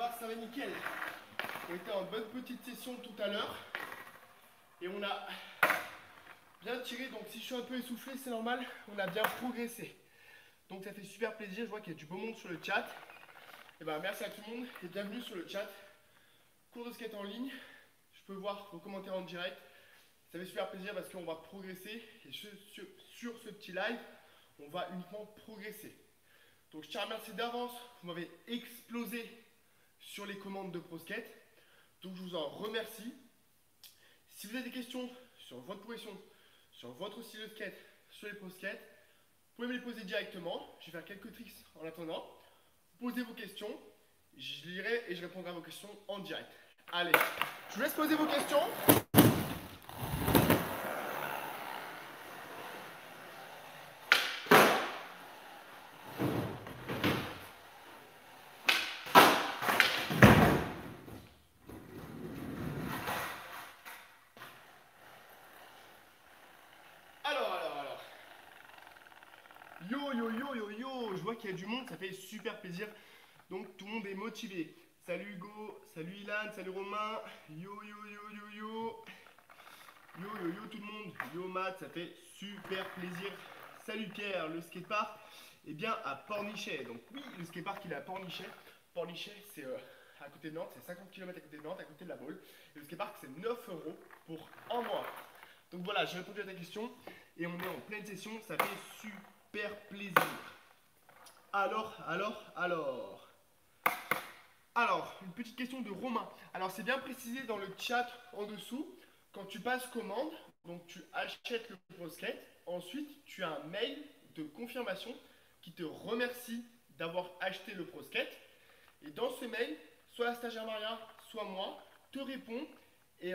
voir, ça va nickel. On était en bonne petite session tout à l'heure. Et on a bien tiré. Donc si je suis un peu essoufflé, c'est normal. On a bien progressé. Donc ça fait super plaisir. Je vois qu'il y a du beau monde sur le chat. Et ben merci à tout le monde et bienvenue sur le chat. Cours de skate en ligne. Je peux voir vos commentaires en direct. Ça fait super plaisir parce qu'on va progresser. Et sur ce petit live, on va uniquement progresser. Donc je tiens à remercier d'avance. Vous m'avez explosé sur les commandes de ProSkate. Donc je vous en remercie. Si vous avez des questions sur votre progression, sur votre style de skate, sur les ProSkate, vous pouvez me les poser directement. Je vais faire quelques tricks en attendant. Posez vos questions. Je lirai et je répondrai à vos questions en direct. Allez, je vous laisse poser vos questions. Alors. Yo, je vois qu'il y a du monde, ça fait super plaisir. Donc tout le monde est motivé. Salut Hugo, salut Ilan, salut Romain. Yo tout le monde. Yo Matt, ça fait super plaisir. Salut Pierre, le skatepark est bien à Pornichet. Donc oui, le skatepark il est à Pornichet. Pornichet c'est à côté de Nantes, c'est 50 km à côté de Nantes, à côté de la Baule. Et le skatepark c'est 9 € pour un mois. Donc voilà, j'ai répondu à ta question et on est en pleine session, ça fait super plaisir. Alors, une petite question de Romain. Alors, c'est bien précisé dans le chat en dessous. Quand tu passes commande, donc tu achètes le ProSkate. Ensuite, tu as un mail de confirmation qui te remercie d'avoir acheté le ProSkate. Et dans ce mail, soit la stagiaire Maria, soit moi, te répond. Et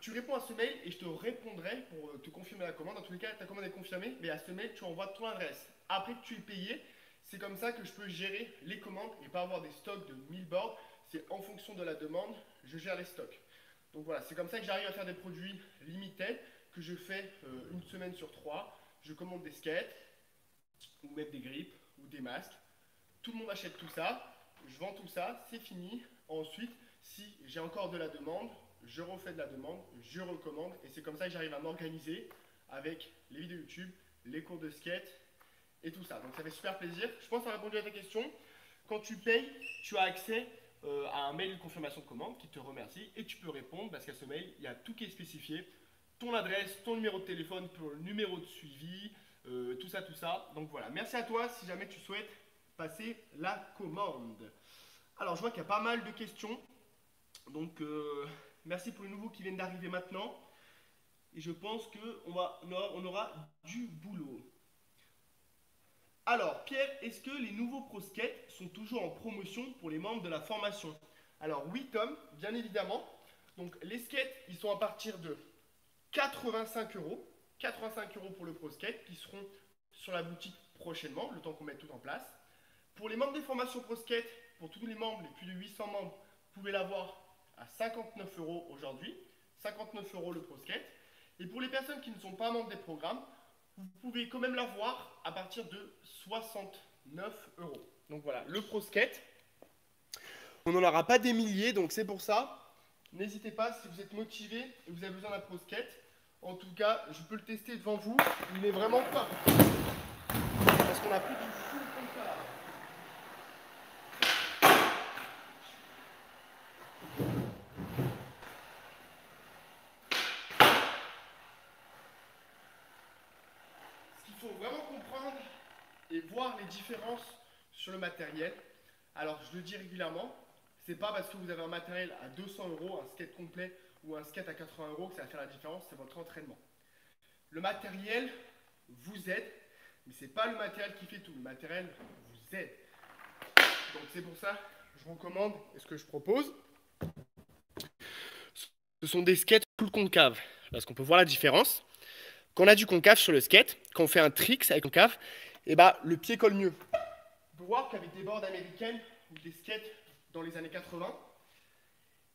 tu réponds à ce mail et je te répondrai pour te confirmer la commande. Dans tous les cas, ta commande est confirmée, mais à ce mail, tu envoies ton adresse. Après que tu aies payé, c'est comme ça que je peux gérer les commandes et pas avoir des stocks de 1000 boards. C'est en fonction de la demande, je gère les stocks. Donc voilà, c'est comme ça que j'arrive à faire des produits limités que je fais une semaine sur 3. Je commande des skates, ou même des grips, ou des masques. Tout le monde achète tout ça, je vends tout ça, c'est fini. Ensuite, si j'ai encore de la demande, je refais de la demande, je recommande. Et c'est comme ça que j'arrive à m'organiser avec les vidéos YouTube, les cours de skate et tout ça. Donc ça fait super plaisir. Je pense que ça a répondu à ta question. Quand tu payes, tu as accès à un mail de confirmation de commande qui te remercie et tu peux répondre parce qu'à ce mail, il y a tout qui est spécifié. Ton adresse, ton numéro de téléphone pour le numéro de suivi, tout ça. Donc voilà, merci à toi si jamais tu souhaites passer la commande. Alors je vois qu'il y a pas mal de questions. Donc merci pour les nouveaux qui viennent d'arriver maintenant. Et je pense qu'on aura du boulot. Alors, Pierre, est-ce que les nouveaux ProSkate sont toujours en promotion pour les membres de la formation? Alors oui, Tom, bien évidemment. Donc les skates, ils sont à partir de 85 €. 85 € pour le ProSkate qui seront sur la boutique prochainement, le temps qu'on mette tout en place. Pour les membres des formations ProSkate, pour tous les membres, les plus de 800 membres, vous pouvez l'avoir à 59 € aujourd'hui. 59 € le ProSkate. Et pour les personnes qui ne sont pas membres des programmes, vous pouvez quand même l'avoir à partir de 69 €. Donc voilà, le ProSkate. On n'en aura pas des milliers, donc c'est pour ça. N'hésitez pas si vous êtes motivé et vous avez besoin d'un ProSkate. En tout cas, je peux le tester devant vous. Il est vraiment top. Parce qu'on a pris du full comme ça. Ce qu'il faut vraiment comprendre et voir les différences sur le matériel. Alors, je le dis régulièrement, c'est pas parce que vous avez un matériel à 200 €, un skate complet ou un skate à 80 € que ça va faire la différence, c'est votre entraînement. Le matériel vous aide, mais c'est pas le matériel qui fait tout. Le matériel vous aide. Donc c'est pour ça que je recommande et ce que je propose. Ce sont des skates full concave, parce qu'on peut voir la différence. Quand on a du concave sur le skate, quand on fait un tricks avec concave, et le pied colle mieux. On peut voir qu'avec des boards américaines ou des skates dans les années 80,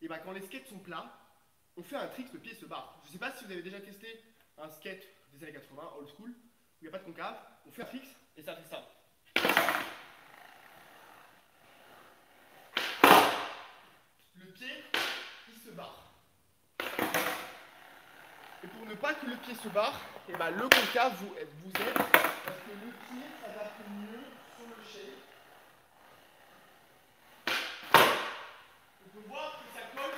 et quand les skates sont plats, on fait un trick, le pied se barre. Je ne sais pas si vous avez déjà testé un skate des années 80, old school, où il n'y a pas de concave, on fait un trick et ça fait ça. veut pas que le pied se barre, et ben le concave vous aide parce que le pied s'adapte mieux sur le shape. On peut voir que ça colle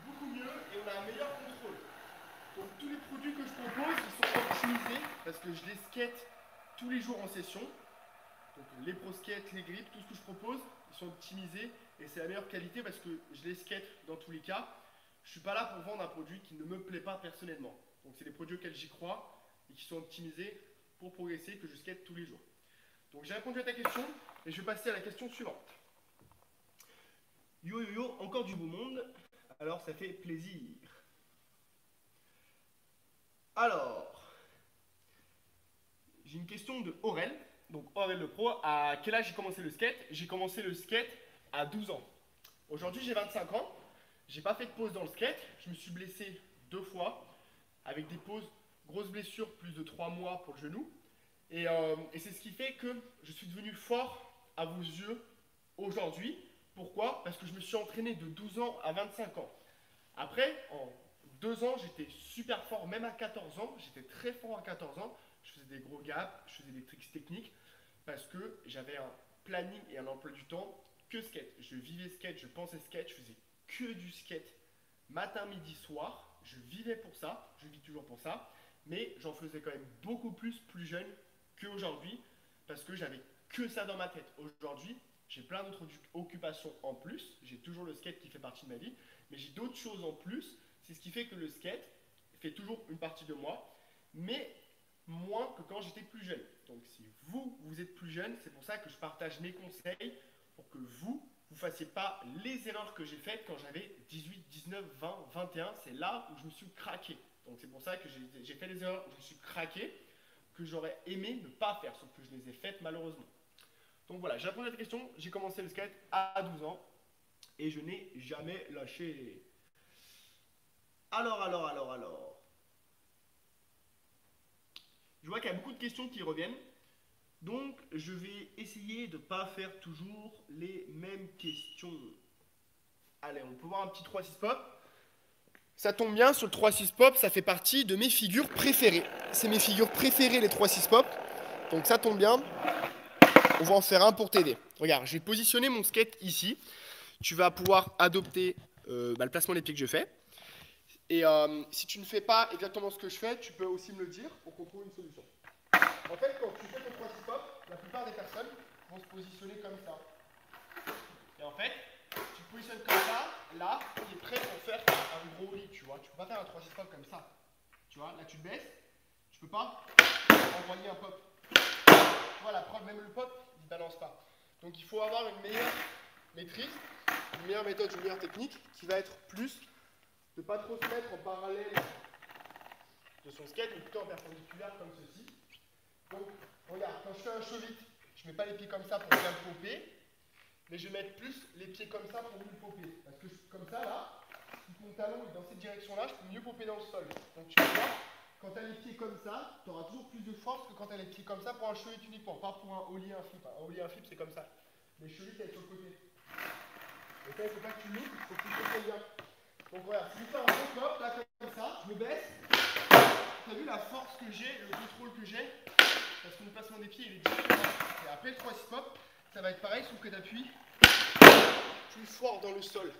beaucoup mieux et on a un meilleur contrôle. Donc tous les produits que je propose, ils sont optimisés parce que je les skate tous les jours en session. Donc les pro skates, les grips, tout ce que je propose, ils sont optimisés et c'est la meilleure qualité parce que je les skate dans tous les cas. Je ne suis pas là pour vendre un produit qui ne me plaît pas personnellement. Donc c'est des produits auxquels j'y crois et qui sont optimisés pour progresser, que je skate tous les jours. Donc j'ai répondu à ta question et je vais passer à la question suivante. Yo yo yo, encore du beau monde, alors ça fait plaisir. Alors, j'ai une question de Aurel. Donc Aurel le pro, à quel âge j'ai commencé le skate? J'ai commencé le skate à 12 ans. Aujourd'hui j'ai 25 ans. J'ai pas fait de pause dans le skate. Je me suis blessé 2 fois avec des pauses, grosses blessures, plus de 3 mois pour le genou. Et c'est ce qui fait que je suis devenu fort à vos yeux aujourd'hui. Pourquoi? Parce que je me suis entraîné de 12 ans à 25 ans. Après, en 2 ans, j'étais super fort, même à 14 ans. J'étais très fort à 14 ans. Je faisais des gros gaps, je faisais des tricks techniques parce que j'avais un planning et un emploi du temps que skate. Je vivais skate, je pensais skate, je faisais que du skate matin, midi, soir. Je vivais pour ça, je vis toujours pour ça, mais j'en faisais quand même beaucoup plus jeune qu'aujourd'hui parce que j'avais que ça dans ma tête. Aujourd'hui, j'ai plein d'autres occupations en plus. J'ai toujours le skate qui fait partie de ma vie, mais j'ai d'autres choses en plus. C'est ce qui fait que le skate fait toujours une partie de moi, mais moins que quand j'étais plus jeune. Donc si vous êtes plus jeune, c'est pour ça que je partage mes conseils pour que vous ne fassiez pas les erreurs que j'ai faites quand j'avais 18, 19, 20, 21. C'est là où je me suis craqué. Donc c'est pour ça que j'ai fait les erreurs où je me suis craqué, que j'aurais aimé ne pas faire, sauf que je les ai faites malheureusement. Donc voilà, j'ai répondu à cette question. J'ai commencé le skate à 12 ans et je n'ai jamais lâché. Alors. Je vois qu'il y a beaucoup de questions qui reviennent. Donc, je vais essayer de ne pas faire toujours les mêmes questions. Allez, on peut voir un petit 3-6 pop. Ça tombe bien, sur le 3-6 pop, ça fait partie de mes figures préférées. C'est mes figures préférées, les 3-6 pop. Donc ça tombe bien. On va en faire un pour t'aider. Regarde, j'ai positionné mon skate ici. Tu vas pouvoir adopter le placement des pieds que je fais. Et si tu ne fais pas exactement ce que je fais, tu peux aussi me le dire pour qu'on trouve une solution. En fait, quand tu fais ton 3-6 pop, la plupart des personnes vont se positionner comme ça. Et en fait, tu te positionnes comme ça, là, tu es prêt pour faire un gros lit, tu vois. Tu ne peux pas faire un 3-6 pop comme ça. Tu vois, là tu te baisses, tu ne peux pas envoyer un pop. Tu vois, la preuve, même le pop, il ne balance pas. Donc il faut avoir une meilleure maîtrise, une meilleure méthode, une meilleure technique qui va être plus de ne pas trop se mettre en parallèle de son skate, mais plutôt en perpendiculaire comme ceci. Donc, regarde, quand je fais un chevite, je ne mets pas les pieds comme ça pour bien le popper, mais je vais mettre plus les pieds comme ça pour mieux le popper. Parce que comme ça, là, si mon talon est dans cette direction-là, je peux mieux popper dans le sol. Donc tu vas voir, quand tu as les pieds comme ça, tu auras toujours plus de force que quand tu as les pieds comme ça pour un chevite uniquement, pas pour un ollie et un flip. Un ollie et un flip, c'est comme ça. Les chevites, elles sont sur le côté. Et ça, il ne faut pas que tu loupes, il faut que tu te bien. Donc voilà, si je fais un gros pop, là comme ça, je me baisse. Tu as vu la force que j'ai, le contrôle que j'ai, parce que le placement des pieds il est différent. Et après le 3-6 pop, ça va être pareil, sauf que tu appuies plus fort dans le sol.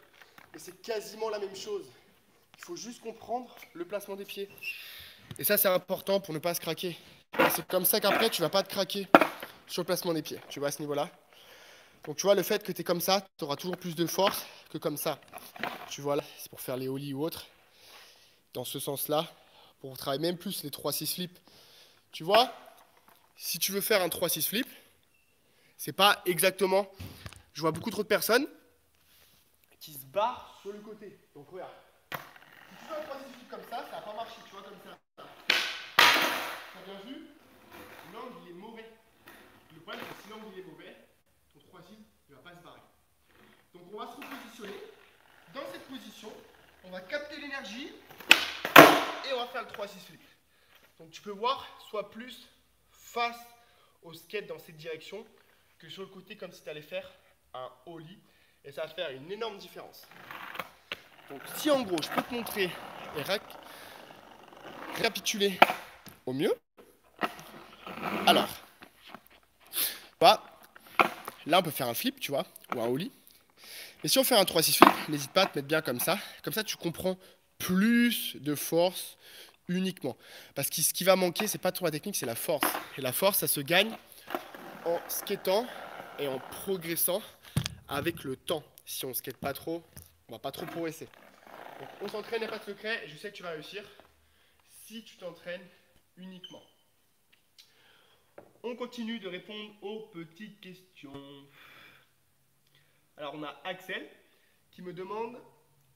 Et c'est quasiment la même chose. Il faut juste comprendre le placement des pieds. Et ça c'est important pour ne pas se craquer. C'est comme ça qu'après tu ne vas pas te craquer sur le placement des pieds. Tu vois à ce niveau-là. Donc tu vois, le fait que tu es comme ça, tu auras toujours plus de force que comme ça. Tu vois là, c'est pour faire les ollies ou autres. Dans ce sens-là, pour travailler même plus les 3-6 flips. Tu vois, si tu veux faire un 3-6 flip, c'est pas exactement... Je vois beaucoup trop de personnes qui se barrent sur le côté. Donc regarde, si tu fais un 3-6 flip comme ça va pas marcher, tu vois, comme ça. T'as bien vu? L'angle il est mauvais. Le problème c'est que si l'angle il est mauvais, ton 3-6 ne va pas se barrer. Donc on va se repositionner. Dans cette position, on va capter l'énergie et on va faire le 3-6 flip. Donc tu peux voir, soit plus face au skate dans cette direction que sur le côté comme si tu allais faire un ollie. Et ça va faire une énorme différence. Donc si en gros je peux te montrer, Eric, récapituler au mieux. Alors, bah, là on peut faire un flip, tu vois, ou un ollie. Mais si on fait un 3-6 flip, n'hésite pas à te mettre bien comme ça. Comme ça, tu comprends plus de force uniquement. Parce que ce qui va manquer, c'est pas trop la technique, c'est la force. Et la force, ça se gagne en skatant et en progressant avec le temps. Si on skate pas trop, on va pas trop progresser. Donc on s'entraîne, il n'y a pas de secret, je sais que tu vas réussir si tu t'entraînes uniquement. On continue de répondre aux petites questions. Alors on a Axel qui me demande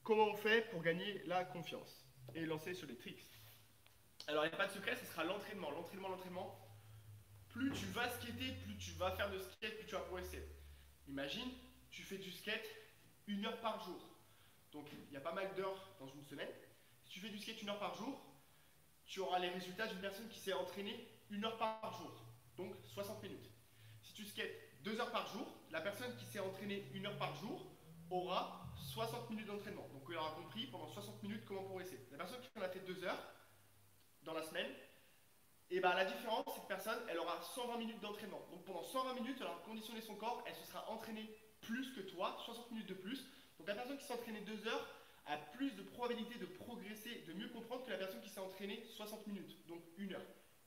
comment on fait pour gagner la confiance et lancer sur les tricks. Alors il n'y a pas de secret, ce sera l'entraînement, l'entraînement. Plus tu vas skater, plus tu vas faire de skate, plus tu vas progresser. Imagine, tu fais du skate 1 heure par jour. Donc il y a pas mal d'heures dans une semaine. Si tu fais du skate 1 heure par jour, tu auras les résultats d'une personne qui s'est entraînée 1 heure par jour. Donc 60 minutes. Si tu skates 2 heures par jour, la personne qui s'est entraînée 1 heure par jour aura 60 minutes d'entraînement. Donc il aura compris pendant 60 minutes comment progresser. La personne qui en a fait 2 heures dans la semaine, et ben la différence, c'est que personne, elle aura 120 minutes d'entraînement. Donc pendant 120 minutes, elle aura conditionné son corps, elle se sera entraînée plus que toi, 60 minutes de plus. Donc la personne qui s'est entraînée 2 heures a plus de probabilité de progresser, de mieux comprendre que la personne qui s'est entraînée 60 minutes, donc 1 heure.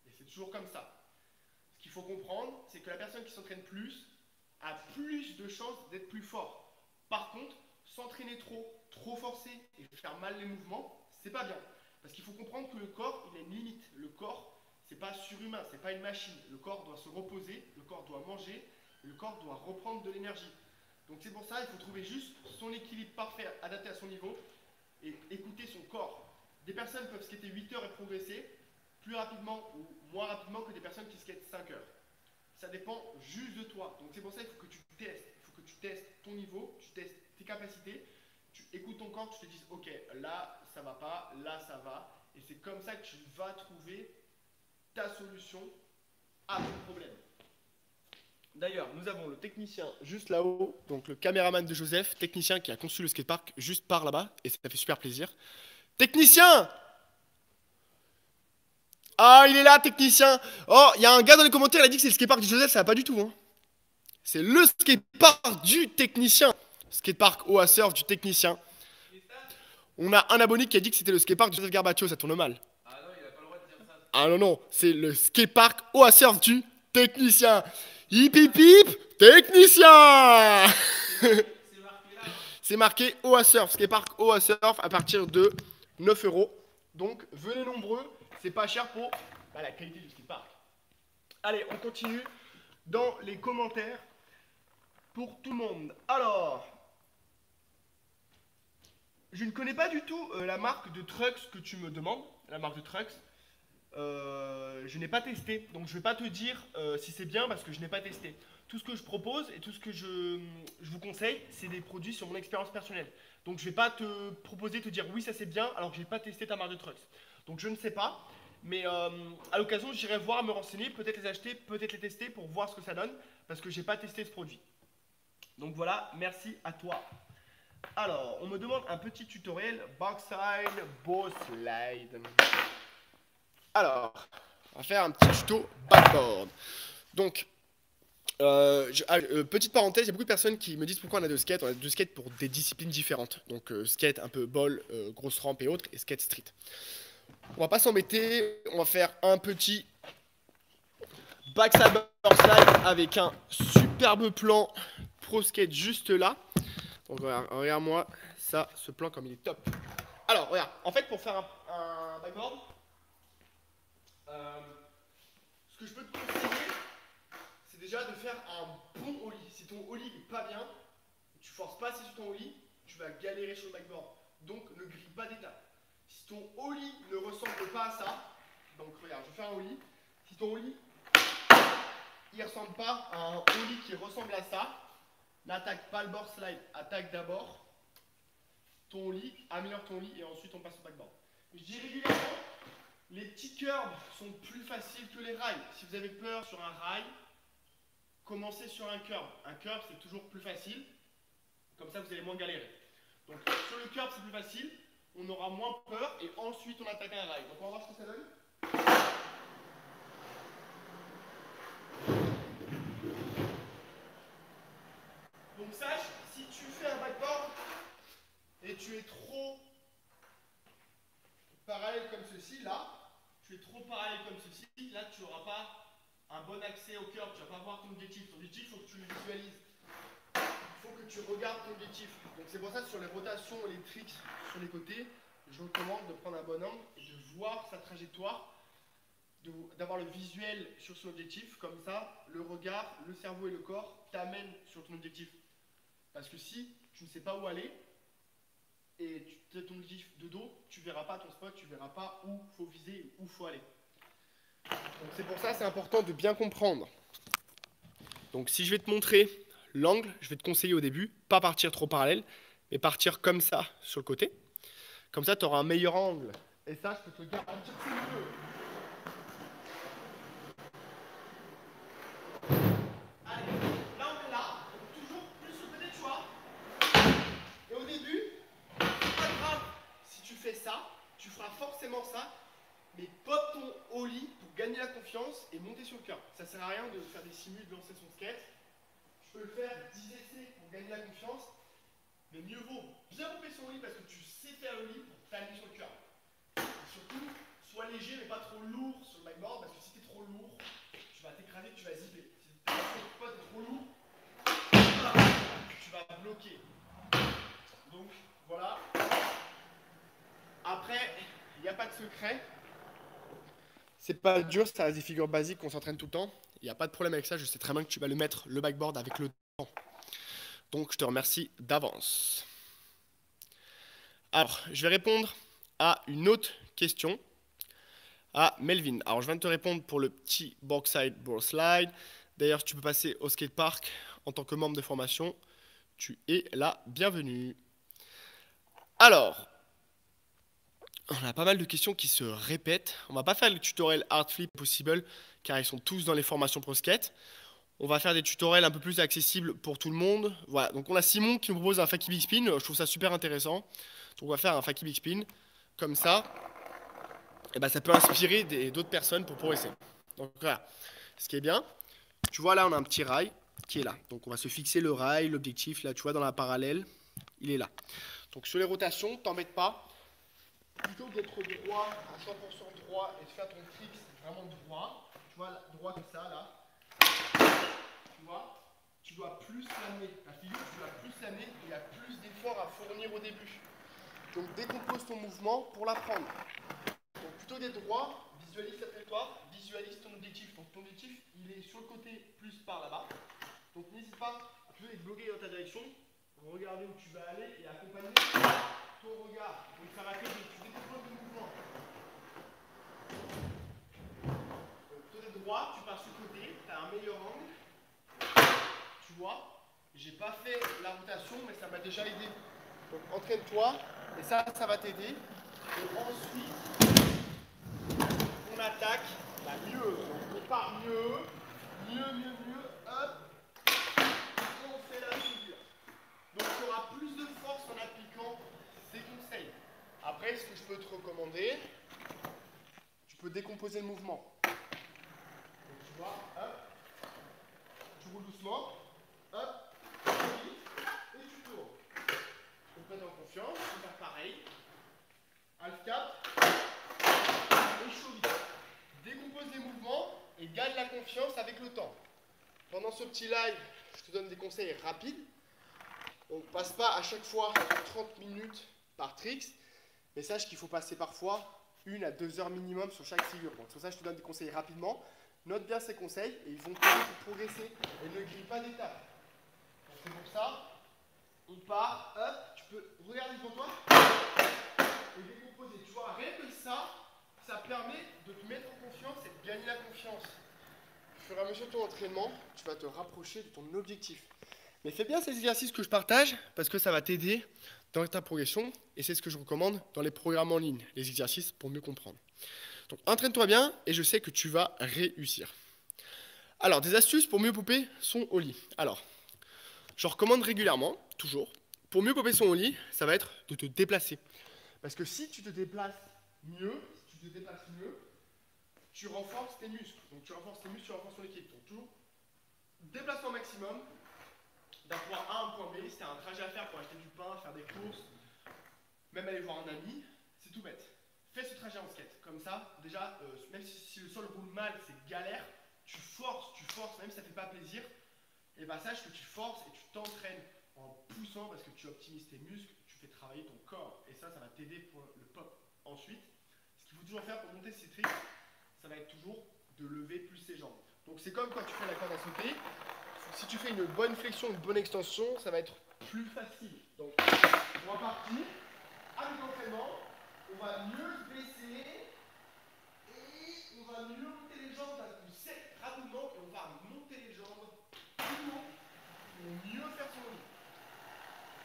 Et c'est toujours comme ça. Ce qu'il faut comprendre, c'est que la personne qui s'entraîne plus a plus de chances d'être plus fort. Par contre, s'entraîner trop forcer et faire mal les mouvements, c'est pas bien. Parce qu'il faut comprendre que le corps, il a une limite. Le corps, c'est pas surhumain, c'est pas une machine. Le corps doit se reposer, le corps doit manger, le corps doit reprendre de l'énergie. Donc c'est pour ça qu'il faut trouver juste son équilibre parfait, adapté à son niveau, et écouter son corps. Des personnes peuvent skater 8 heures et progresser plus rapidement ou moins rapidement que des personnes qui skatent 5 heures. Ça dépend juste de toi. Donc c'est pour ça qu'il faut que tu testes. Il faut que tu testes ton niveau, tu testes tes capacités, tu écoutes ton corps, tu te dises ok, là ça va pas, là ça va. Et c'est comme ça que tu vas trouver ta solution à ton problème. D'ailleurs, nous avons le technicien juste là-haut, donc le caméraman de Joseph, technicien qui a conçu le skatepark juste par là-bas, et ça fait super plaisir. Technicien! Ah, il est là, technicien! Oh, il y a un gars dans les commentaires, il a dit que c'est le skatepark de Joseph, ça va pas du tout, hein. C'est le skatepark du technicien. Skatepark Oa Surf du technicien. On a un abonné qui a dit que c'était le skatepark de Joseph Garbacho, ça tourne mal. Ah non, il a pas le droit de dire ça. Ah non, non, c'est le skatepark Oa Surf du technicien. Hip hip hip, technicien. C'est marqué là. C'est marqué Oa Surf, skatepark Oa Surf à partir de 9 euros. Donc venez nombreux, c'est pas cher pour la qualité du skatepark. Allez, on continue dans les commentaires pour tout le monde. Alors, je ne connais pas du tout la marque de trucks que tu me demandes, la marque de trucks. Je n'ai pas testé, donc je ne vais pas te dire si c'est bien parce que je n'ai pas testé. Tout ce que je propose et tout ce que je vous conseille, c'est des produits sur mon expérience personnelle. Donc je ne vais pas te proposer, te dire oui ça c'est bien alors que je n'ai pas testé ta marque de trucks. Donc je ne sais pas, mais à l'occasion j'irai voir, me renseigner, peut-être les acheter, peut-être les tester pour voir ce que ça donne parce que je n'ai pas testé ce produit. Donc voilà, merci à toi. Alors, on me demande un petit tutoriel backside bow slide. Alors, on va faire un petit tuto backboard. Donc, petite parenthèse, il y a beaucoup de personnes qui me disent pourquoi on a deux skates. On a deux skates pour des disciplines différentes. Donc, skate un peu ball, grosse rampe et autres, et skate street. On va pas s'embêter, on va faire un petit backside board slide avec un superbe plan pro skate juste là. Donc, regarde-moi ça, ce plan comme il est top. Alors, regarde, en fait, pour faire un backboard, ce que je peux te conseiller, c'est déjà de faire un bon ollie. Si ton ollie n'est pas bien, tu forces pas assez sur ton ollie, tu vas galérer sur le backboard. Donc ne grille pas d'étape. Si ton ollie ne ressemble pas à ça, donc regarde, je vais faire un ollie. Si ton ollie, il ressemble pas à un ollie qui ressemble à ça, n'attaque pas le board slide, attaque d'abord ton ollie, améliore ton ollie et ensuite on passe au backboard. Je dis régulièrement, les petits curbs sont plus faciles que les rails. Si vous avez peur sur un rail, commencez sur un curb. Un curb, c'est toujours plus facile. Comme ça, vous allez moins galérer. Donc, sur le curb, c'est plus facile. on aura moins peur et ensuite on attaque un rail. Donc on va voir ce que ça donne. Donc sache, si tu fais un backboard et tu es trop parallèle comme ceci, là, tu es trop parallèle comme ceci, là tu n'auras pas un bon accès au cœur, tu ne vas pas voir ton objectif. Ton objectif, il faut que tu le visualises. Il faut que tu regardes ton objectif. Donc c'est pour ça que sur les rotations et les tricks sur les côtés, je recommande de prendre un bon angle et de voir sa trajectoire, d'avoir le visuel sur son objectif. Comme ça, le regard, le cerveau et le corps t'amènent sur ton objectif. Parce que si tu ne sais pas où aller et tu as ton objectif de dos, tu ne verras pas ton spot, tu ne verras pas où il faut viser et où il faut aller. Donc c'est pour ça c'est important de bien comprendre. Donc si je vais te montrer l'angle, je vais te conseiller au début, pas partir trop parallèle, mais partir comme ça sur le côté. Comme ça tu auras un meilleur angle. Et ça je peux te garantir que c'est mieux. Allez, là on est là, toujours plus sur le côté, tu vois. Et au début, c'est pas grave si tu fais ça, tu feras forcément ça. Mais pop ton ollie pour gagner la confiance et monter sur le cœur. Ça sert à rien de faire des simuls, de lancer son skate. Je peux le faire 10 essais pour gagner la confiance. Mais mieux vaut bien pomper son ollie parce que tu sais faire le ollie pour t'amener sur le cœur. Et surtout, sois léger mais pas trop lourd sur le backboard parce que si tu es trop lourd, tu vas t'écraser, tu vas zipper. Si tu n'es pas trop lourd, tu vas bloquer. Donc voilà. Après, il n'y a pas de secret. C'est pas dur, ça reste des figures basiques qu'on s'entraîne tout le temps. Il n'y a pas de problème avec ça, je sais très bien que tu vas le mettre, le backboard, avec le temps. Donc je te remercie d'avance. Alors, je vais répondre à une autre question à Melvin. Alors, je viens de te répondre pour le petit boxside board slide. D'ailleurs, tu peux passer au skatepark en tant que membre de formation. Tu es la bienvenue. Alors, on a pas mal de questions qui se répètent. On va pas faire le tutoriel Hard Flip Possible car ils sont tous dans les formations Pro Skate. On va faire des tutoriels un peu plus accessibles pour tout le monde. Voilà, donc on a Simon qui nous propose un Fakie Big Spin. Je trouve ça super intéressant. Donc on va faire un Fakie Big Spin comme ça. Et ben ça peut inspirer d'autres personnes pour progresser. Donc voilà, ce qui est bien. Tu vois là on a un petit rail qui est là. Donc on va se fixer le rail, l'objectif là tu vois dans la parallèle, il est là. Donc sur les rotations, t'embête pas. Plutôt que d'être droit, à 100% droit et de faire ton trick vraiment droit, tu vois, droit comme ça, là, tu vois, tu dois plus l'amener. La figure, tu dois plus l'amener et il y a plus d'efforts à fournir au début. Donc décompose ton mouvement pour l'apprendre. Donc plutôt d'être droit, visualise ta trajectoire, visualise ton objectif. Donc ton objectif, il est sur le côté plus par là-bas. Donc n'hésite pas à plutôt être bloqué dans ta direction, regarder où tu vas aller et accompagner ton regard. Donc ça va t'aider, tu décomposes le mouvement. Donc plutôt d'être droit, tu pars sur le côté, tu as un meilleur angle. Tu vois, j'ai pas fait la rotation, mais ça m'a déjà aidé. Donc entraîne-toi, et ça va t'aider. Et ensuite, on attaque mieux. Donc on part mieux, hop, et on fait la figure. Donc tu auras plus de force en appliquant ces conseils. Après, ce que je peux te recommander, tu peux décomposer le mouvement. Donc tu vois, hop, tu roules doucement, hop, et tu tournes. Donc prends en confiance, tu vas faire pareil. Half cap et chaud vite. Décompose les mouvements et gagne la confiance avec le temps. Pendant ce petit live, je te donne des conseils rapides. On ne passe pas à chaque fois 30 minutes par tricks, mais sache qu'il faut passer parfois 1 à 2 heures minimum sur chaque figure. Donc c'est pour ça que je te donne des conseils rapidement. Note bien ces conseils et ils vont t'aider pour progresser et ne grille pas d'étapes. Donc c'est pour ça, on part, hop, tu peux regarder devant toi et décomposer. Tu vois, rien que ça permet de te mettre en confiance et de gagner la confiance. Au fur et à mesure de ton entraînement, tu vas te rapprocher de ton objectif. Mais fais bien ces exercices que je partage parce que ça va t'aider dans ta progression et c'est ce que je recommande dans les programmes en ligne, les exercices pour mieux comprendre. Donc entraîne-toi bien et je sais que tu vas réussir. Alors, des astuces pour mieux popper son ollie. Alors, je recommande régulièrement, toujours, pour mieux popper son ollie, ça va être de te déplacer. Parce que si tu te déplaces mieux, tu renforces tes muscles. Donc tu renforces tes muscles, tu renforces ton équipe. Donc toujours déplacement maximum d'un point A à un point B. Si tu as un trajet à faire pour acheter du pain, faire des courses, même aller voir un ami, c'est tout bête. Fais ce trajet en skate. Comme ça, déjà, même si le sol roule mal, c'est galère, tu forces, même si ça ne fait pas plaisir, et bah sache que tu forces et tu t'entraînes en poussant parce que tu optimises tes muscles, tu fais travailler ton corps. Et ça va t'aider pour le pop. Ensuite, ce qu'il faut toujours faire pour monter ses tricks, ça va être toujours de lever plus ses jambes. Donc c'est comme quand tu fais la corde à sauter. Si tu fais une bonne flexion, une bonne extension, ça va être plus facile. Donc on va partir avec l'entraînement. On va mieux se baisser et on va mieux monter les jambes d'un coup sec rapidement et on va monter les jambes plus haut pour mieux faire son lit.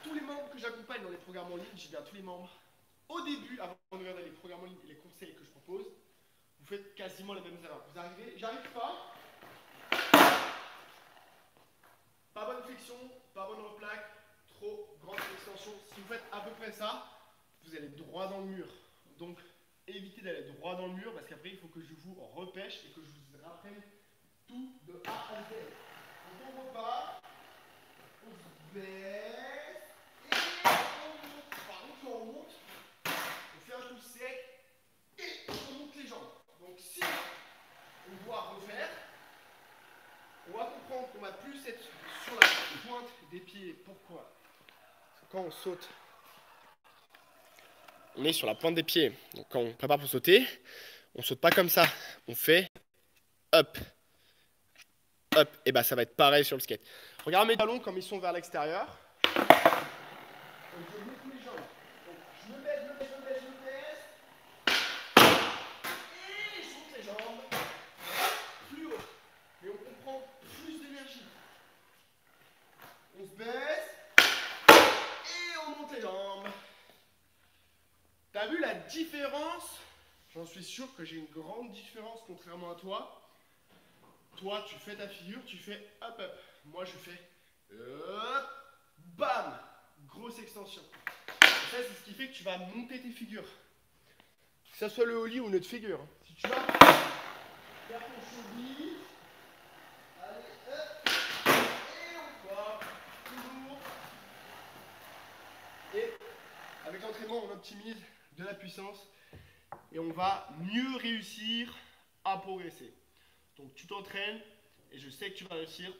Tous les membres que j'accompagne dans les programmes en ligne, j'ai bien tous les membres. Au début, avant de regarder les programmes en ligne et les conseils que je propose, vous faites quasiment les mêmes erreurs. Vous arrivez, j'arrive pas. Pas bonne flexion, pas bonne replaque, trop grande extension. Si vous faites à peu près ça, vous allez droit dans le mur. Donc, évitez d'aller droit dans le mur parce qu'après, il faut que je vous repêche et que je vous rapprenne tout de A à Z. Donc, on repart, on se baisse et on monte. Par contre, quand on monte, on fait un coup sec et on monte les jambes. Donc, si on doit refaire, on va comprendre qu'on va plus être sur la pointe des pieds. Pourquoi? Parce que quand on saute, on est sur la pointe des pieds. Donc quand on prépare pour sauter, on ne saute pas comme ça. On fait up, up. Et bah ça va être pareil sur le skate. Regarde mes talons comme ils sont vers l'extérieur. Donc je monte mes jambes. Donc je me baisse, je me baisse, je me baisse, je me baisse. Et je monte les jambes plus haut. Mais on comprend plus d'énergie. On se baisse et on monte les jambes. T'as vu la différence? J'en suis sûr que j'ai une grande différence contrairement à toi. Toi, tu fais ta figure, tu fais hop hop. Moi, je fais hop, bam, grosse extension. Et ça, c'est ce qui fait que tu vas monter tes figures. Que ce soit le ollie ou une autre figure. Si tu vas faire ton cheville, allez, hop, et on va toujours. Et avec l'entraînement, on optimise de la puissance et on va mieux réussir à progresser. Donc tu t'entraînes et je sais que tu vas réussir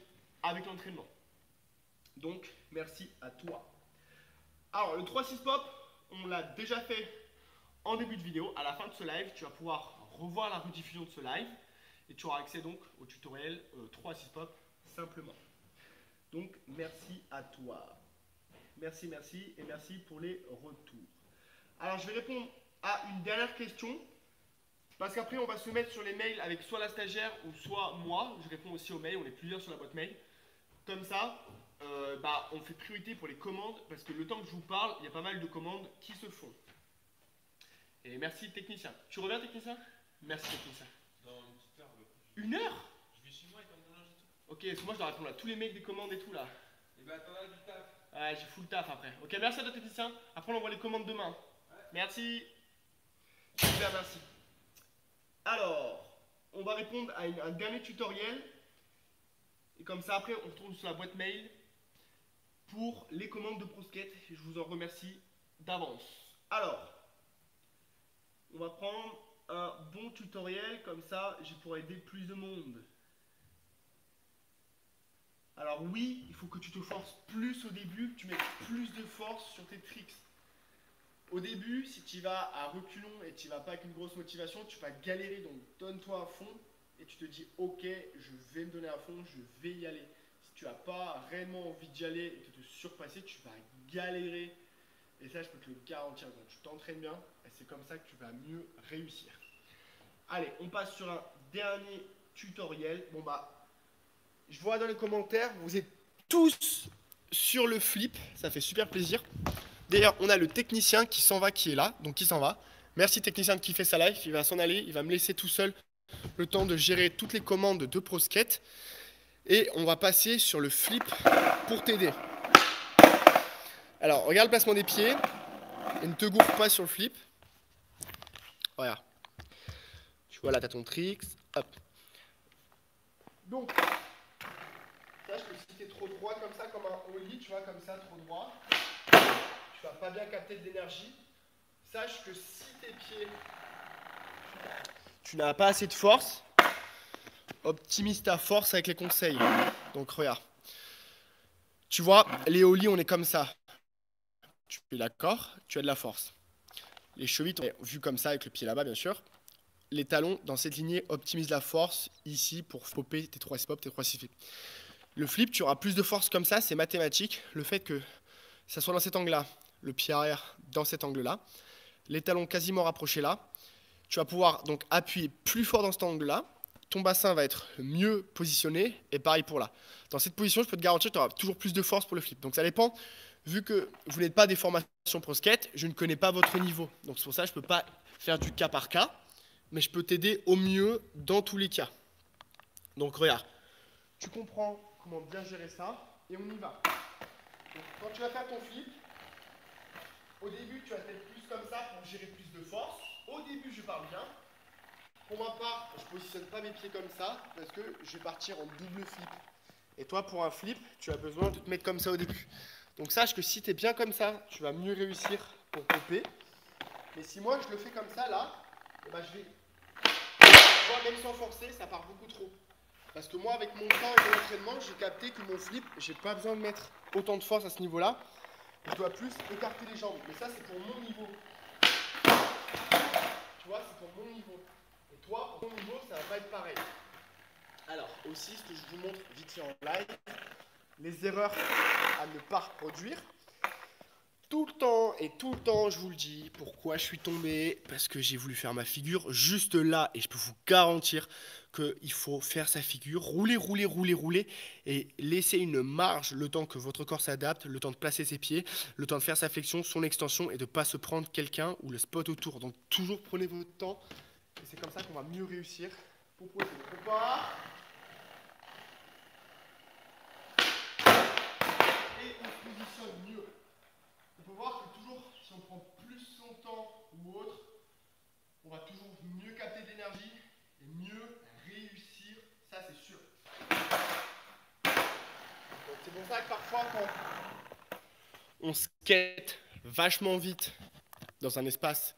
avec l'entraînement. Donc merci à toi. Alors le 3-6 pop, on l'a déjà fait en début de vidéo. À la fin de ce live, tu vas pouvoir revoir la rediffusion de ce live et tu auras accès donc au tutoriel 3-6 pop simplement. Donc merci à toi. Merci, merci et merci pour les retours. Alors, je vais répondre à une dernière question parce qu'après, on va se mettre sur les mails avec soit la stagiaire ou soit moi. Je réponds aussi aux mails, on est plusieurs sur la boîte mail. Comme ça, on fait priorité pour les commandes parce que le temps que je vous parle, il y a pas mal de commandes qui se font. Et merci technicien. Tu reviens technicien? Merci technicien. Dans une petite heure. Une heure? Je vais chez moi avec mon linge et tout. Ok, parce que moi je dois répondre à tous les mails des commandes et tout là. Et bah t'en as du taf. Ouais, j'ai full taf après. Ok, merci à toi technicien. Après on envoie les commandes demain. Ouais. Merci. Super, merci. Alors, on va répondre à un dernier tutoriel. Et comme ça, après, on retourne sur la boîte mail pour les commandes de ProSkate. Je vous en remercie d'avance. Alors, on va prendre un bon tutoriel. Comme ça, je pourrai aider plus de monde. Alors oui, il faut que tu te forces plus au début, que tu mettes plus de force sur tes tricks. Au début, si tu vas à reculons et tu vas pas avec une grosse motivation, tu vas galérer, donc donne-toi à fond et tu te dis ok, je vais me donner à fond, je vais y aller. Si tu n'as pas réellement envie d'y aller et de te surpasser, tu vas galérer. Et ça, je peux te le garantir. Donc tu t'entraînes bien et c'est comme ça que tu vas mieux réussir. Allez, on passe sur un dernier tutoriel. Bon bah, je vois dans les commentaires, vous êtes tous sur le flip, ça fait super plaisir. D'ailleurs, on a le technicien qui s'en va, qui est là, donc qui s'en va. Merci technicien de kiffer sa life, il va s'en aller, il va me laisser tout seul le temps de gérer toutes les commandes de ProSkate. Et on va passer sur le flip pour t'aider. Alors, regarde le placement des pieds. Et ne te gourre pas sur le flip. Regarde. Tu vois là, tu as ton tricks. Hop. Donc, sache que si tu es trop droit comme ça, comme un ollie, tu vois, comme ça, trop droit, tu vas pas bien capter de l'énergie. Sache que si tes pieds, tu n'as pas assez de force, optimise ta force avec les conseils. Donc, regarde. Tu vois, les ollies, on est comme ça. Tu es d'accord, tu as de la force. Les chevilles, vu comme ça avec le pied là-bas, bien sûr. Les talons, dans cette lignée, optimisent la force ici pour popper tes 3 pop, tes 3 6 flips. Le flip, tu auras plus de force comme ça, c'est mathématique. Le fait que ça soit dans cet angle-là, le pied arrière dans cet angle-là, les talons quasiment rapprochés là, tu vas pouvoir donc appuyer plus fort dans cet angle-là. Ton bassin va être mieux positionné et pareil pour là. Dans cette position, je peux te garantir que tu auras toujours plus de force pour le flip. Donc ça dépend. Vu que vous n'êtes pas des formations pro skate, je ne connais pas votre niveau. Donc c'est pour ça que je ne peux pas faire du cas par cas, mais je peux t'aider au mieux dans tous les cas. Donc regarde, tu comprends comment bien gérer ça et on y va. Donc, quand tu vas faire ton flip, au début tu vas être plus comme ça pour gérer plus de force. Au début je parle bien. Pour ma part, je ne positionne pas mes pieds comme ça parce que je vais partir en double flip. Et toi pour un flip, tu as besoin de te mettre comme ça au début. Donc sache que si tu es bien comme ça, tu vas mieux réussir pour popper. Mais si moi je le fais comme ça là, eh ben, je vais, moi, même sans forcer, ça part beaucoup trop. Parce que moi avec mon temps et mon entraînement, j'ai capté que mon flip, j'ai pas besoin de mettre autant de force à ce niveau-là. Je dois plus écarter les jambes. Mais ça c'est pour mon niveau. Tu vois, c'est pour mon niveau. Et toi, pour ton niveau, ça va pas être pareil. Alors aussi, ce que je vous montre vite fait en live, les erreurs à ne pas reproduire. Tout le temps, je vous le dis, pourquoi je suis tombé, parce que j'ai voulu faire ma figure juste là, et je peux vous garantir qu'il faut faire sa figure, rouler, et laisser une marge, le temps que votre corps s'adapte, le temps de placer ses pieds, le temps de faire sa flexion, son extension, et de ne pas se prendre quelqu'un ou le spot autour. Donc toujours prenez votre temps, et c'est comme ça qu'on va mieux réussir pour poser. On part. Et on se positionne mieux. On peut voir que toujours, si on prend plus son temps ou autre, on va toujours mieux capter de l'énergie et mieux réussir, ça c'est sûr. C'est pour ça que parfois quand on skate vachement vite dans un espace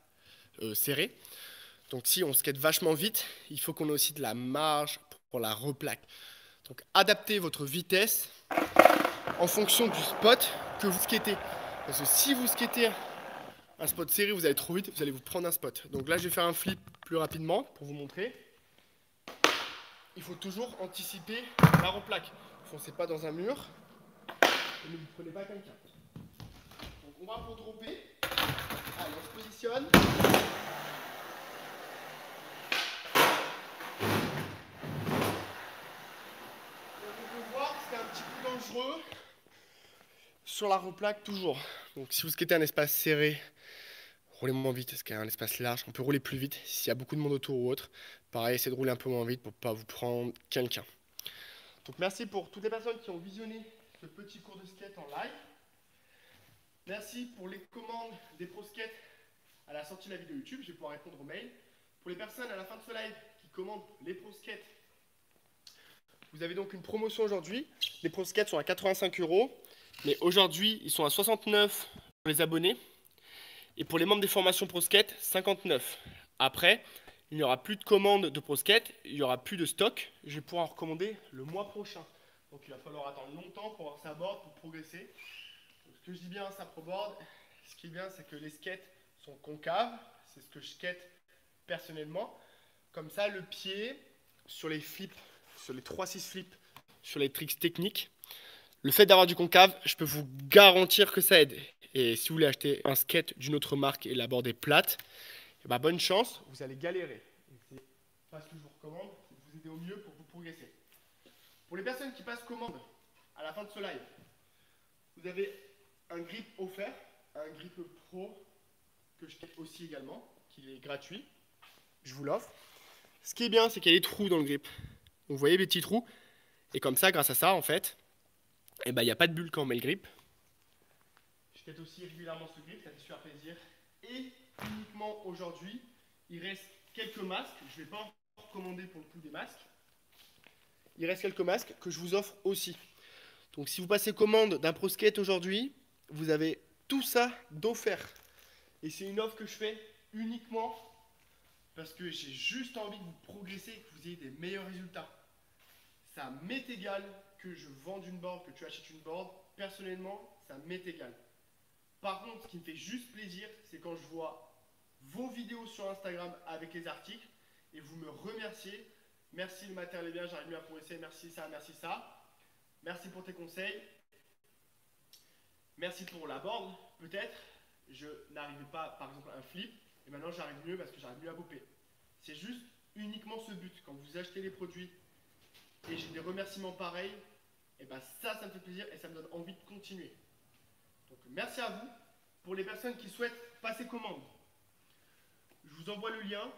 serré, donc si on skate vachement vite, il faut qu'on ait aussi de la marge pour la replaque. Donc adaptez votre vitesse en fonction du spot que vous skatez. Parce que si vous skatez un spot serré, vous allez trop vite, vous allez vous prendre un spot. Donc là, je vais faire un flip plus rapidement pour vous montrer. Il faut toujours anticiper la replaque. Ne foncez pas dans un mur et ne vous prenez pas quelqu'un. Donc on va pour dropper. Allez, on se positionne. On peut voir que c'est un petit peu dangereux sur la replaque toujours. Donc si vous skatez un espace serré, roulez moins vite, parce qu'il y a un espace large, on peut rouler plus vite s'il y a beaucoup de monde autour ou autre. Pareil, essayez de rouler un peu moins vite pour ne pas vous prendre quelqu'un. Donc merci pour toutes les personnes qui ont visionné ce petit cours de skate en live. Merci pour les commandes des pro skate à la sortie de la vidéo YouTube, je vais pouvoir répondre aux mails. Pour les personnes à la fin de ce live qui commandent les pro skate, vous avez donc une promotion aujourd'hui. Les pro skate sont à 85 €, mais aujourd'hui ils sont à 69 pour les abonnés. Et pour les membres des formations ProSkate, 59. Après, il n'y aura plus de commandes de ProSkate, il n'y aura plus de stock. Je vais pouvoir en recommander le mois prochain. Donc il va falloir attendre longtemps pour avoir sa board, pour progresser. Donc, ce que je dis bien, ça proboard, ce qui est bien, c'est que les skates sont concaves. C'est ce que je skate personnellement. Comme ça, le pied, sur les flips, sur les 3-6 flips, sur les tricks techniques, le fait d'avoir du concave, je peux vous garantir que ça aide. Et si vous voulez acheter un skate d'une autre marque et la board est plate, et bah bonne chance, vous allez galérer. C'est pas ce que je vous recommande, c'est de vous aider au mieux pour vous progresser. Pour les personnes qui passent commande à la fin de ce live, vous avez un grip offert, un grip pro que je skate aussi également, qui est gratuit. Je vous l'offre. Ce qui est bien, c'est qu'il y a des trous dans le grip. Donc, vous voyez les petits trous. Et comme ça, grâce à ça, en fait, il n'y a pas de bulle quand on met le grip. Je skate aussi régulièrement ce grip, ça fait super plaisir. Et uniquement aujourd'hui, il reste quelques masques. Je ne vais pas en recommander pour le coup des masques. Il reste quelques masques que je vous offre aussi. Donc si vous passez commande d'un Pro Skate aujourd'hui, vous avez tout ça d'offert. Et c'est une offre que je fais uniquement parce que j'ai juste envie que vous progressez et que vous ayez des meilleurs résultats. Ça m'est égal que je vende une board, que tu achètes une board. Personnellement, ça m'est égal. Par contre, ce qui me fait juste plaisir, c'est quand je vois vos vidéos sur Instagram avec les articles et vous me remerciez. Merci, le matériel est bien, j'arrive mieux à progresser. Merci ça, merci ça. Merci pour tes conseils. Merci pour la board. Peut-être, je n'arrivais pas, par exemple, à un flip. Et maintenant, j'arrive mieux parce que j'arrive mieux à boper. C'est juste uniquement ce but. Quand vous achetez les produits et j'ai des remerciements pareils, et ben ça me fait plaisir et ça me donne envie de continuer. Donc, merci à vous. Pour les personnes qui souhaitent passer commande, je vous envoie le lien.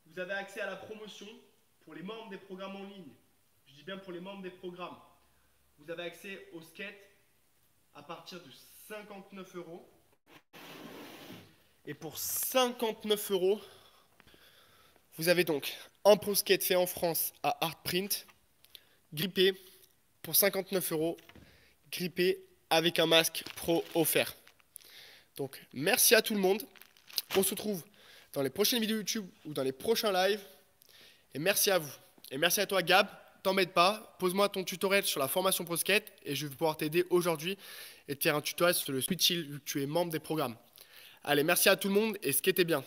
Vous avez accès à la promotion pour les membres des programmes en ligne. Je dis bien pour les membres des programmes. Vous avez accès au skate à partir de 59 €. Et pour 59 €, vous avez donc un Pro Skate fait en France à Artprint, grippé pour 59 €, grippé avec un masque pro offert. Donc merci à tout le monde. On se retrouve dans les prochaines vidéos YouTube ou dans les prochains lives. Et merci à vous. Et merci à toi Gab. T'embête pas, pose-moi ton tutoriel sur la formation Pro Skate et je vais pouvoir t'aider aujourd'hui et te faire un tutoriel sur le Switch Hill vu que tu es membre des programmes. Allez, merci à tout le monde et skatez bien.